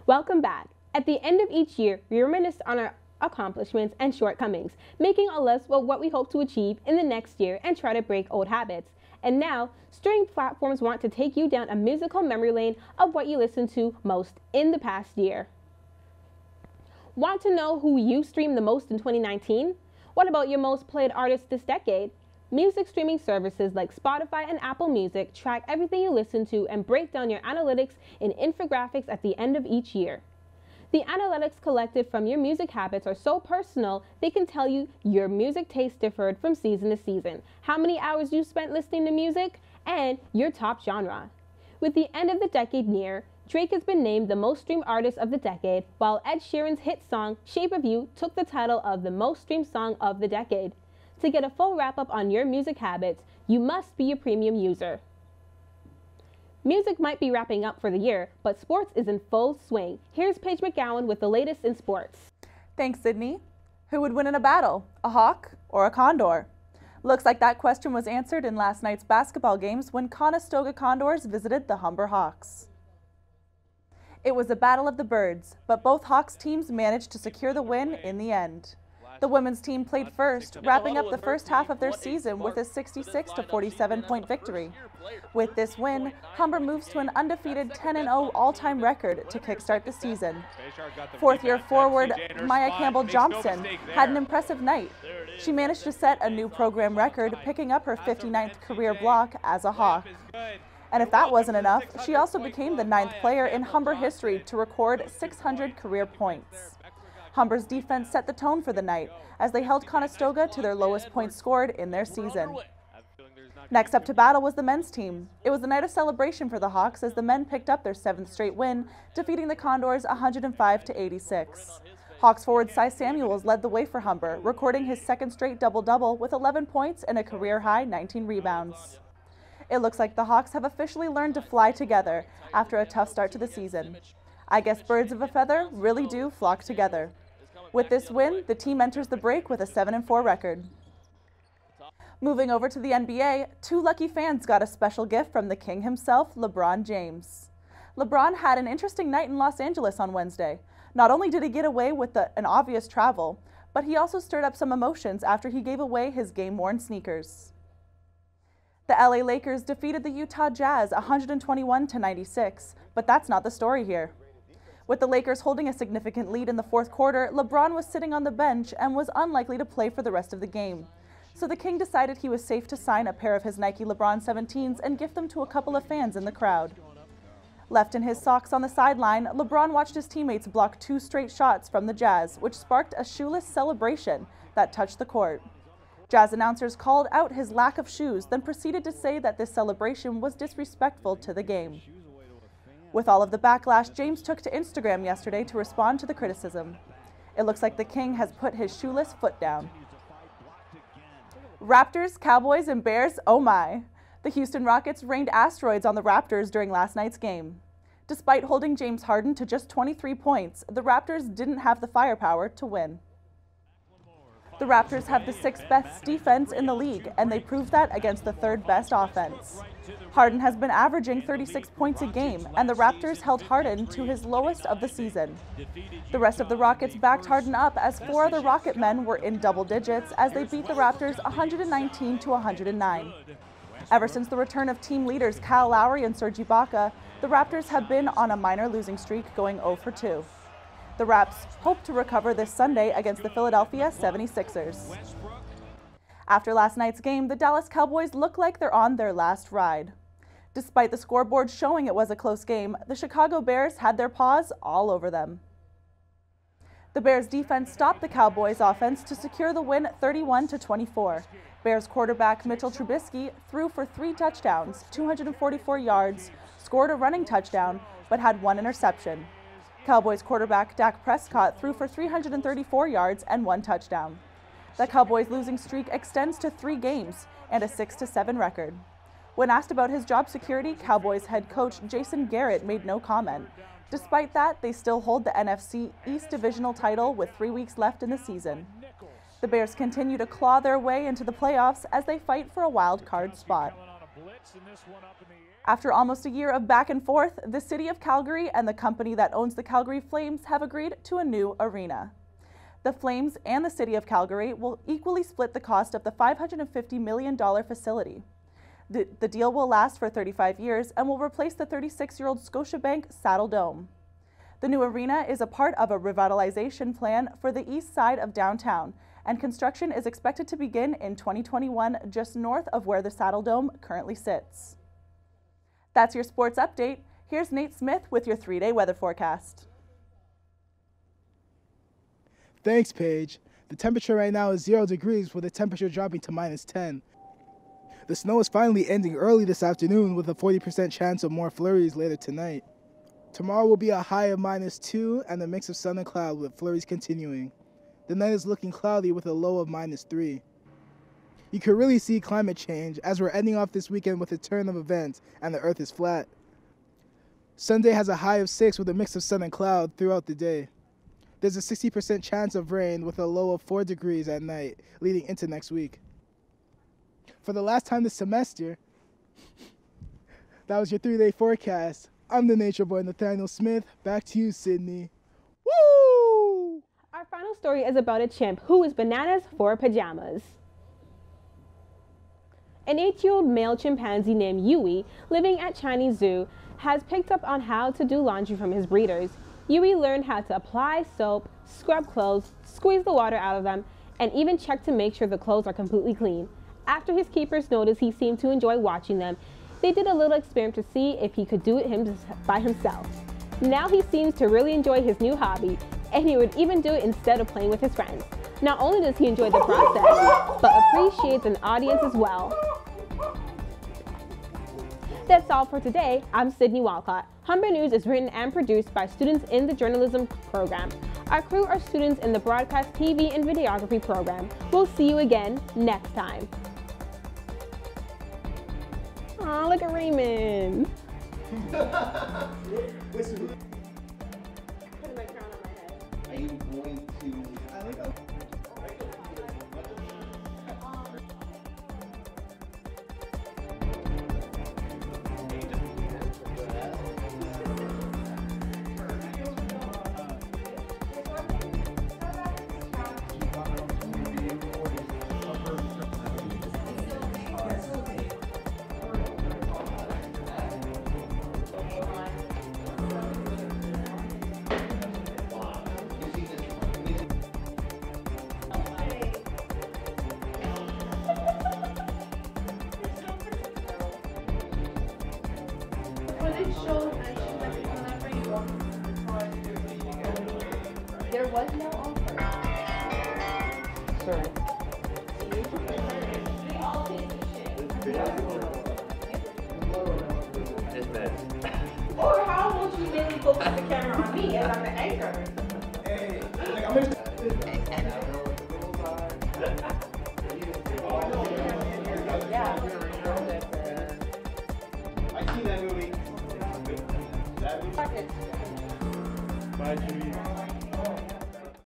Welcome back. At the end of each year, we reminisce on our accomplishments and shortcomings, making a list of what we hope to achieve in the next year and try to break old habits. And now, streaming platforms want to take you down a musical memory lane of what you listened to most in the past year. Want to know who you streamed the most in 2019? What about your most played artists this decade? Music streaming services like Spotify and Apple Music track everything you listen to and break down your analytics in infographics at the end of each year. The analytics collected from your music habits are so personal, they can tell you your music taste differed from season to season, how many hours you spent listening to music, and your top genre. With the end of the decade near, Drake has been named the most streamed artist of the decade, while Ed Sheeran's hit song, Shape of You, took the title of the most streamed song of the decade. To get a full wrap-up on your music habits, you must be a premium user. Music might be wrapping up for the year, but sports is in full swing. Here's Paige McGowan with the latest in sports. Thanks, Sydney. Who would win in a battle, a hawk or a condor? Looks like that question was answered in last night's basketball games when Conestoga Condors visited the Humber Hawks. It was a battle of the birds, but both Hawks teams managed to secure the win in the end. The women's team played first, wrapping up the first half of their season with a 66-47 point victory. With this win, Humber moves to an undefeated 10-0 all-time record to kickstart the season. Fourth-year forward Maya Campbell-Johnson had an impressive night. She managed to set a new program record, picking up her 59th career block as a Hawk. And if that wasn't enough, she also became the 9th player in Humber history to record 600 career points. Humber's defense set the tone for the night as they held Conestoga to their lowest points scored in their season. Next up to battle was the men's team. It was a night of celebration for the Hawks as the men picked up their 7th straight win, defeating the Condors 105-86. Hawks forward Cy Samuels led the way for Humber, recording his 2nd straight double-double with 11 points and a career-high 19 rebounds. It looks like the Hawks have officially learned to fly together after a tough start to the season. I guess birds of a feather really do flock together. With this win, the team enters the break with a 7-4 record. Moving over to the NBA, 2 lucky fans got a special gift from the king himself, LeBron James. LeBron had an interesting night in Los Angeles on Wednesday. Not only did he get away with an obvious travel, but he also stirred up some emotions after he gave away his game-worn sneakers. The LA Lakers defeated the Utah Jazz 121-96, but that's not the story here. With the Lakers holding a significant lead in the 4th quarter, LeBron was sitting on the bench and was unlikely to play for the rest of the game. So the King decided he was safe to sign a pair of his Nike LeBron 17s and gift them to a couple of fans in the crowd. Left in his socks on the sideline, LeBron watched his teammates block 2 straight shots from the Jazz, which sparked a shoeless celebration that touched the court. Jazz announcers called out his lack of shoes, then proceeded to say that this celebration was disrespectful to the game. With all of the backlash, James took to Instagram yesterday to respond to the criticism. It looks like the King has put his shoeless foot down. Raptors, Cowboys, and Bears, oh my. The Houston Rockets rained asteroids on the Raptors during last night's game. Despite holding James Harden to just 23 points, the Raptors didn't have the firepower to win. The Raptors have the 6th best defense in the league, and they proved that against the 3rd best offense. Harden has been averaging 36 points a game, and the Raptors held Harden to his lowest of the season. The rest of the Rockets backed Harden up as 4 other Rocket men were in double digits as they beat the Raptors 119-109. Ever since the return of team leaders Kyle Lowry and Serge Ibaka, the Raptors have been on a minor losing streak, going 0 for 2. The Raps hope to recover this Sunday against the Philadelphia 76ers. After last night's game, the Dallas Cowboys look like they're on their last ride. Despite the scoreboard showing it was a close game, the Chicago Bears had their paws all over them. The Bears defense stopped the Cowboys offense to secure the win 31-24. Bears quarterback Mitchell Trubisky threw for 3 touchdowns, 244 yards, scored a running touchdown, but had 1 interception. Cowboys quarterback Dak Prescott threw for 334 yards and 1 touchdown. The Cowboys' losing streak extends to 3 games and a 6-7 record. When asked about his job security, Cowboys head coach Jason Garrett made no comment. Despite that, they still hold the NFC East Divisional title with 3 weeks left in the season. The Bears continue to claw their way into the playoffs as they fight for a wild card spot. After almost a year of back and forth, the City of Calgary and the company that owns the Calgary Flames have agreed to a new arena. The Flames and the City of Calgary will equally split the cost of the $550 million facility. The deal will last for 35 years and will replace the 36-year-old Scotiabank Saddle Dome. The new arena is a part of a revitalization plan for the east side of downtown, and construction is expected to begin in 2021 just north of where the Saddle Dome currently sits. That's your sports update. Here's Nate Smith with your 3-day weather forecast. Thanks, Paige. The temperature right now is 0 degrees with the temperature dropping to -10. The snow is finally ending early this afternoon with a 40% chance of more flurries later tonight. Tomorrow will be a high of -2 and a mix of sun and cloud with flurries continuing. The night is looking cloudy with a low of -3. You can really see climate change as we're ending off this weekend with a turn of events and the earth is flat. Sunday has a high of 6 with a mix of sun and cloud throughout the day. There's a 60% chance of rain with a low of 4 degrees at night leading into next week. For the last time this semester, that was your 3-day forecast. I'm the Nature Boy, Nathaniel Smith. Back to you, Sydney. Woo! Our final story is about a chimp who is bananas for pajamas. An 8-year-old male chimpanzee named Yui, living at Chinese Zoo, has picked up on how to do laundry from his breeders. Yui learned how to apply soap, scrub clothes, squeeze the water out of them, and even check to make sure the clothes are completely clean. After his keepers noticed he seemed to enjoy watching them, they did a little experiment to see if he could do it by himself. Now he seems to really enjoy his new hobby, and he would even do it instead of playing with his friends. Not only does he enjoy the process, but appreciates an audience as well. That's all for today. I'm Sydney Walcott. Humber News is written and produced by students in the journalism program. Our crew are students in the broadcast, TV, and videography program. We'll see you again next time. Aw, look at Raymond. Putting my crown on my head. Are you going to... There was no offer. Sorry. It's bad. Or how would you really focus the camera on me as I'm the anchor? Hey, I see that movie. Bye, Judy.